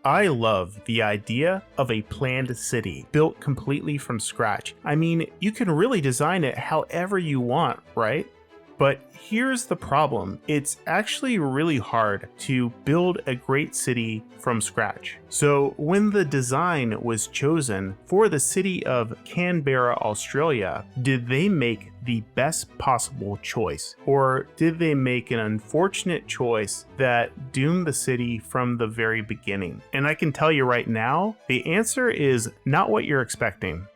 I love the idea of a planned city built completely from scratch. I mean, you can really design it however you want, right? But here's the problem. It's actually really hard to build a great city from scratch. So when the design was chosen for the city of Canberra, Australia, did they make the best possible choice? Or did they make an unfortunate choice that doomed the city from the very beginning? And I can tell you right now, the answer is not what you're expecting.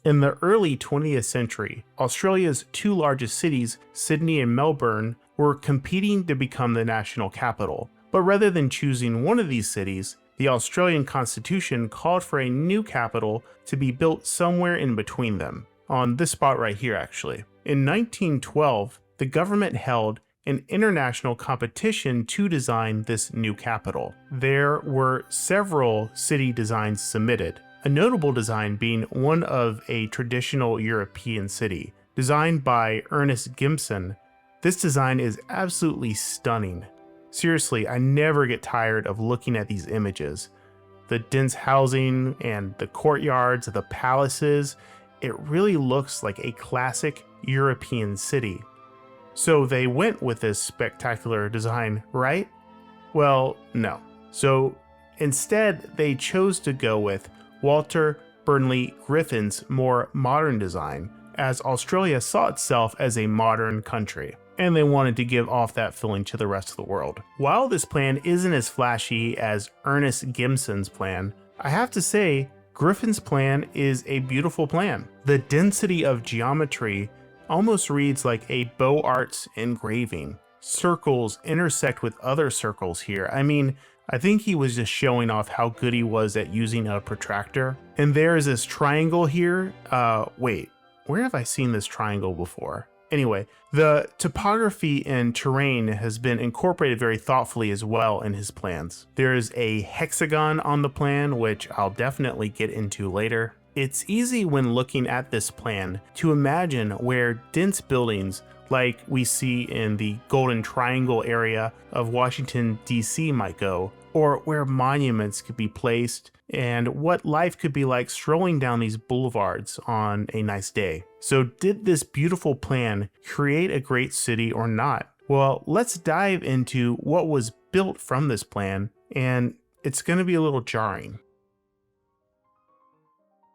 In the early 20th century, Australia's two largest cities, Sydney and Melbourne, were competing to become the national capital. But rather than choosing one of these cities, the Australian Constitution called for a new capital to be built somewhere in between them, on this spot right here actually. In 1912, the government held an international competition to design this new capital. There were several city designs submitted. A notable design being one of a traditional European city, designed by Ernest Gimson. This design is absolutely stunning. Seriously, I never get tired of looking at these images. The dense housing and the courtyards, the palaces, it really looks like a classic European city. So they went with this spectacular design, right? Well, no. So instead, they chose to go with Walter Burley Griffin's more modern design, as Australia saw itself as a modern country, and they wanted to give off that feeling to the rest of the world. While this plan isn't as flashy as Ernest Gimson's plan, I have to say, Griffin's plan is a beautiful plan. The density of geometry almost reads like a Beaux Arts engraving. Circles intersect with other circles here. I mean, I think he was just showing off how good he was at using a protractor. And there is this triangle here. Wait, where have I seen this triangle before? Anyway, the topography and terrain has been incorporated very thoughtfully as well in his plans. There's a hexagon on the plan, which I'll definitely get into later. It's easy when looking at this plan to imagine where dense buildings like we see in the Golden Triangle area of Washington, D.C. might go, or where monuments could be placed, and what life could be like strolling down these boulevards on a nice day. So did this beautiful plan create a great city or not? Well, let's dive into what was built from this plan, and it's going to be a little jarring.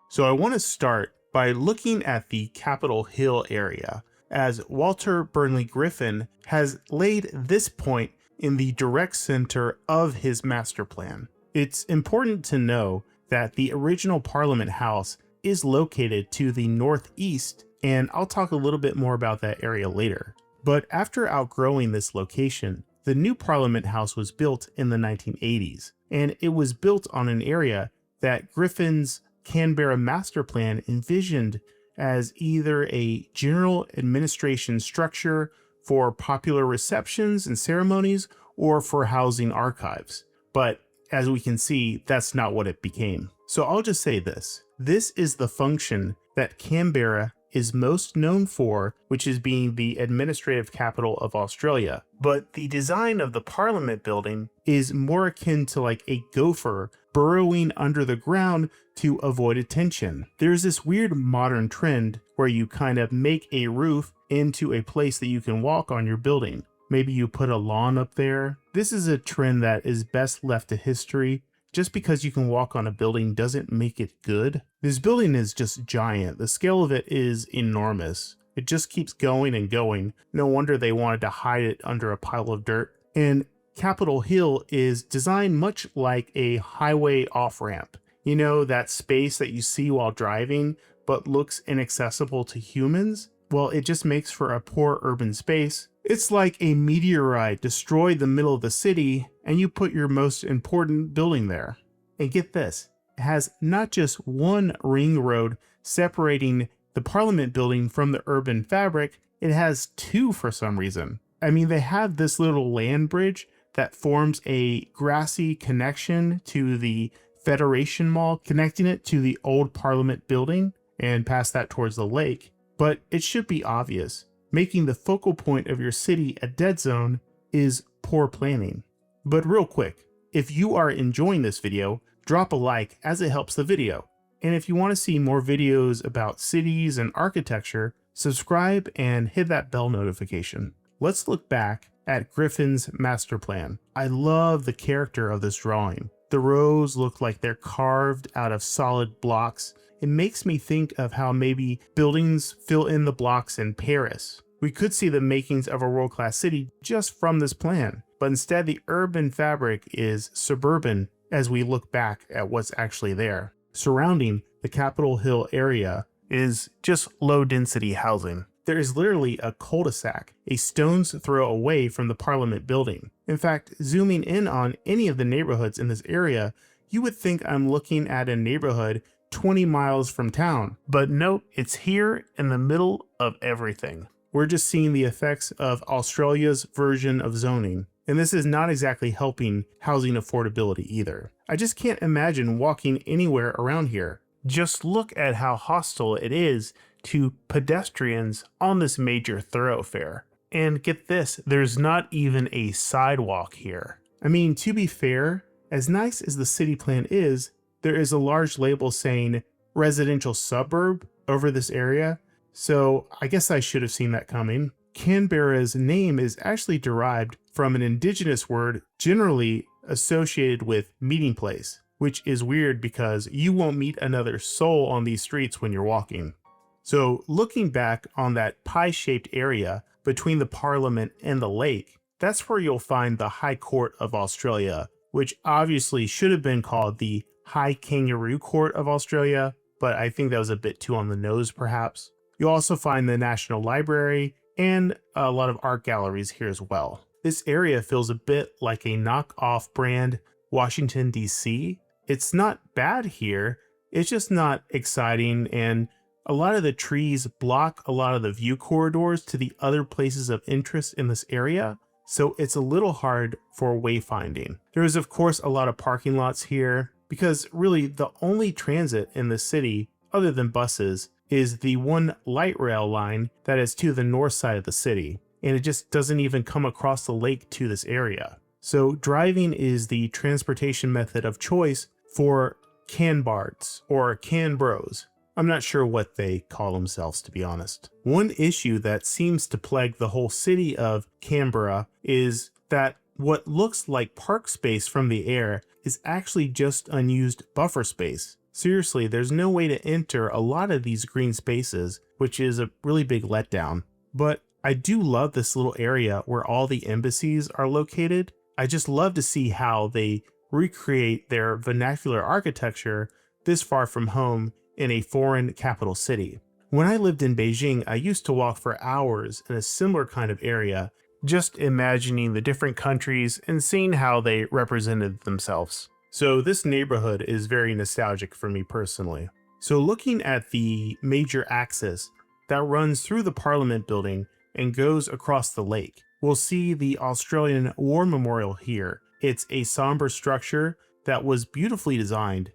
So I want to start by looking at the Capitol Hill area, as Walter Burley Griffin has laid this point in the direct center of his master plan. It's important to know that the original Parliament House is located to the northeast, and I'll talk a little bit more about that area later. But after outgrowing this location, the new Parliament House was built in the 1980s, and it was built on an area that Griffin's Canberra master plan envisioned as either a general administration structure for popular receptions and ceremonies or for housing archives. But as we can see, that's not what it became. So I'll just say this. This is the function that Canberra is most known for, which is being the administrative capital of Australia. But the design of the Parliament building is more akin to like a gopher burrowing under the ground to avoid attention. There's this weird modern trend where you kind of make a roof into a place that you can walk on your building. Maybe you put a lawn up there. This is a trend that is best left to history. Just because you can walk on a building doesn't make it good. This building is just giant. The scale of it is enormous. It just keeps going and going. No wonder they wanted to hide it under a pile of dirt. And Capitol Hill is designed much like a highway off-ramp. You know, that space that you see while driving, but looks inaccessible to humans? Well, it just makes for a poor urban space. It's like a meteorite destroyed the middle of the city, and you put your most important building there. And get this, it has not just one ring road separating the Parliament building from the urban fabric, it has two for some reason. I mean, they have this little land bridge that forms a grassy connection to the Federation Mall, connecting it to the old Parliament building and past that towards the lake. But it should be obvious, making the focal point of your city a dead zone is poor planning. But real quick, if you are enjoying this video, drop a like as it helps the video. And if you want to see more videos about cities and architecture, subscribe and hit that bell notification. Let's look back at Griffin's master plan. I love the character of this drawing. The rows look like they're carved out of solid blocks. It makes me think of how maybe buildings fill in the blocks in Paris. We could see the makings of a world-class city just from this plan, but instead the urban fabric is suburban as we look back at what's actually there. Surrounding the Capitol Hill area is just low-density housing. There is literally a cul-de-sac, a stone's throw away from the Parliament building. In fact, zooming in on any of the neighborhoods in this area, you would think I'm looking at a neighborhood 20 miles from town. But nope, it's here in the middle of everything. We're just seeing the effects of Australia's version of zoning. And this is not exactly helping housing affordability either. I just can't imagine walking anywhere around here. Just look at how hostile it is to pedestrians on this major thoroughfare. And get this, there's not even a sidewalk here. I mean, to be fair, as nice as the city plan is, there is a large label saying residential suburb over this area. So I guess I should have seen that coming. Canberra's name is actually derived from an indigenous word generally associated with meeting place, which is weird because you won't meet another soul on these streets when you're walking. So looking back on that pie-shaped area between the Parliament and the lake, that's where you'll find the High Court of Australia, which obviously should have been called the High Kangaroo Court of Australia, but I think that was a bit too on the nose perhaps. You'll also find the National Library and a lot of art galleries here as well. This area feels a bit like a knockoff brand Washington, D.C. It's not bad here, it's just not exciting, and a lot of the trees block a lot of the view corridors to the other places of interest in this area, so it's a little hard for wayfinding. There is of course a lot of parking lots here, because really the only transit in the city, other than buses, is the one light rail line that is to the north side of the city, and it just doesn't even come across the lake to this area. So driving is the transportation method of choice for Canbards or Canbros. I'm not sure what they call themselves, to be honest. One issue that seems to plague the whole city of Canberra is that what looks like park space from the air is actually just unused buffer space. Seriously, there's no way to enter a lot of these green spaces, which is a really big letdown. But I do love this little area where all the embassies are located. I just love to see how they recreate their vernacular architecture this far from home in a foreign capital city. When I lived in Beijing, I used to walk for hours in a similar kind of area, just imagining the different countries and seeing how they represented themselves. So this neighborhood is very nostalgic for me personally. So looking at the major axis that runs through the Parliament building and goes across the lake, we'll see the Australian War Memorial here. It's a somber structure that was beautifully designed.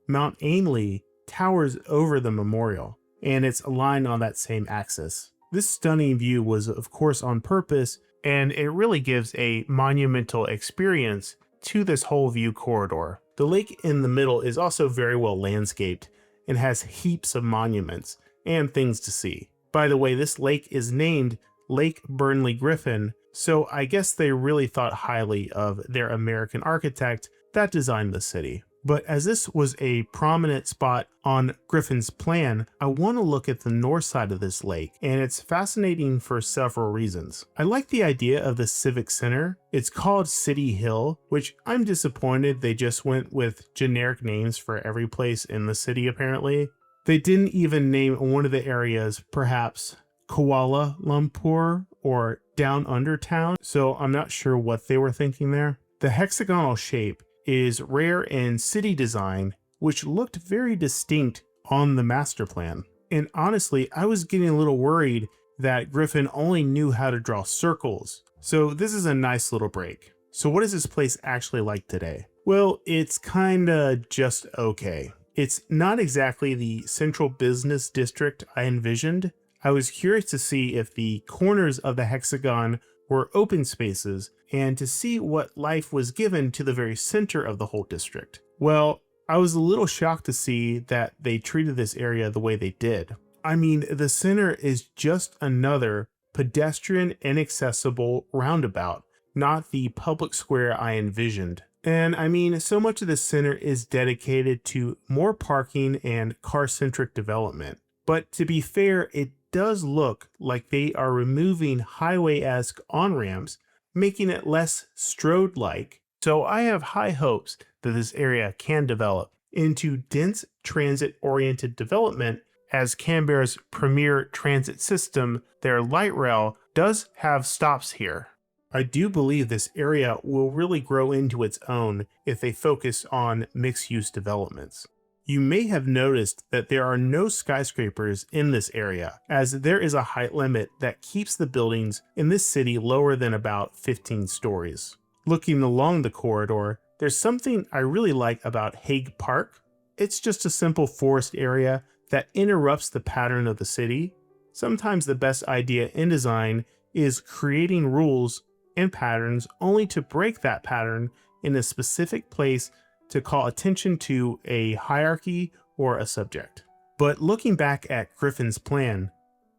Mount Ainley towers over the memorial, and it's aligned on that same axis. This stunning view was of course on purpose, and it really gives a monumental experience to this whole view corridor. The lake in the middle is also very well landscaped and has heaps of monuments and things to see. By the way, this lake is named Lake Burley Griffin, so I guess they really thought highly of their American architect that designed the city. But as this was a prominent spot on Griffin's plan, I want to look at the north side of this lake, and it's fascinating for several reasons. I like the idea of the Civic Centre. It's called City Hill, which I'm disappointed they just went with generic names for every place in the city apparently. They didn't even name one of the areas perhaps Kuala Lumpur or Down Under Town, so I'm not sure what they were thinking there. The hexagonal shape is rare in city design, which looked very distinct on the master plan. And honestly, I was getting a little worried that Griffin only knew how to draw circles. So this is a nice little break. So what is this place actually like today? Well, it's kinda just okay. It's not exactly the central business district I envisioned. I was curious to see if the corners of the hexagon were open spaces and to see what life was given to the very center of the whole district. Well, I was a little shocked to see that they treated this area the way they did. I mean, the center is just another pedestrian inaccessible roundabout, not the public square I envisioned. And I mean, so much of the center is dedicated to more parking and car-centric development. But to be fair, it does look like they are removing highway-esque on-ramps, making it less Strode-like. So I have high hopes that this area can develop into dense transit-oriented development, as Canberra's premier transit system, their light rail, does have stops here. I do believe this area will really grow into its own if they focus on mixed-use developments. You may have noticed that there are no skyscrapers in this area, as there is a height limit that keeps the buildings in this city lower than about 15 stories. Looking along the corridor, there's something I really like about Hague Park. It's just a simple forest area that interrupts the pattern of the city. Sometimes the best idea in design is creating rules and patterns only to break that pattern in a specific place to call attention to a hierarchy or a subject. But looking back at Griffin's plan,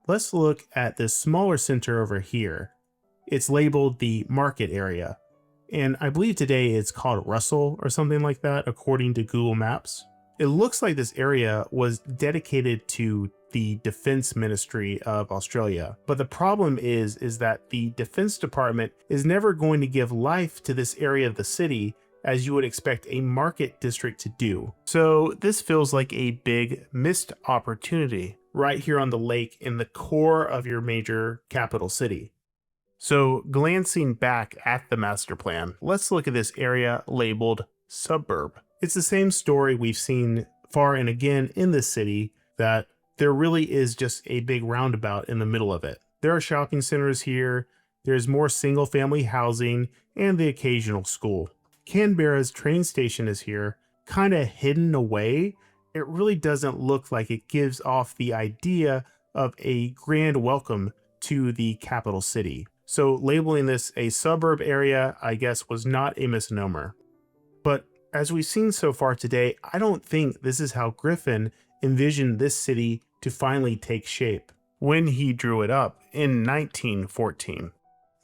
let's look at this smaller center over here. It's labeled the market area, and I believe today it's called Russell or something like that according to Google Maps. It looks like this area was dedicated to the Defense Ministry of Australia, but the problem is that the Defense Department is never going to give life to this area of the city as you would expect a market district to do. So this feels like a big missed opportunity right here on the lake in the core of your major capital city. So glancing back at the master plan, let's look at this area labeled suburb. It's the same story we've seen far and again in this city, that there really is just a big roundabout in the middle of it. There are shopping centers here, there's more single family housing, and the occasional school. Canberra's train station is here, kind of hidden away. It really doesn't look like it gives off the idea of a grand welcome to the capital city. So labeling this a suburb area, I guess, was not a misnomer. But as we've seen so far today, I don't think this is how Griffin envisioned this city to finally take shape when he drew it up in 1914.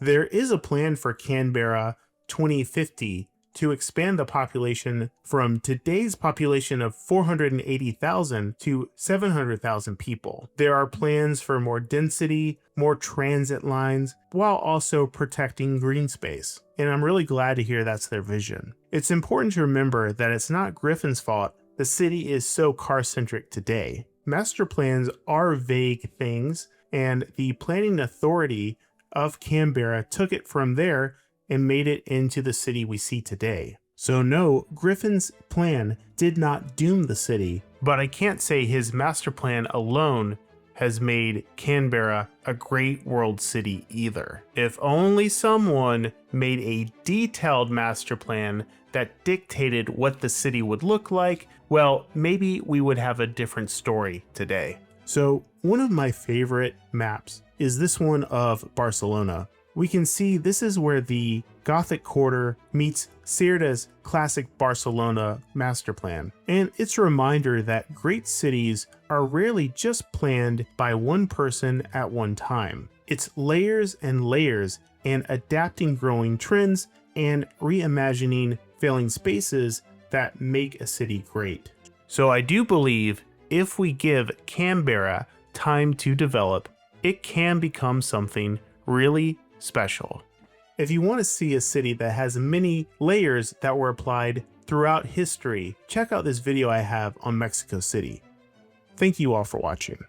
There is a plan for Canberra 2050 to expand the population from today's population of 480,000 to 700,000 people. There are plans for more density, more transit lines, while also protecting green space. And I'm really glad to hear that's their vision. It's important to remember that it's not Griffin's fault the city is so car-centric today. Master plans are vague things, and the planning authority of Canberra took it from there and made it into the city we see today. So no, Griffin's plan did not doom the city, but I can't say his master plan alone has made Canberra a great world city either. If only someone made a detailed master plan that dictated what the city would look like, well, maybe we would have a different story today. So one of my favorite maps is this one of Barcelona. We can see this is where the Gothic Quarter meets Cerda's classic Barcelona master plan. And it's a reminder that great cities are rarely just planned by one person at one time. It's layers and layers, and adapting growing trends and reimagining failing spaces that make a city great. So I do believe if we give Canberra time to develop, it can become something really special. If you want to see a city that has many layers that were applied throughout history, check out this video I have on Mexico City. Thank you all for watching.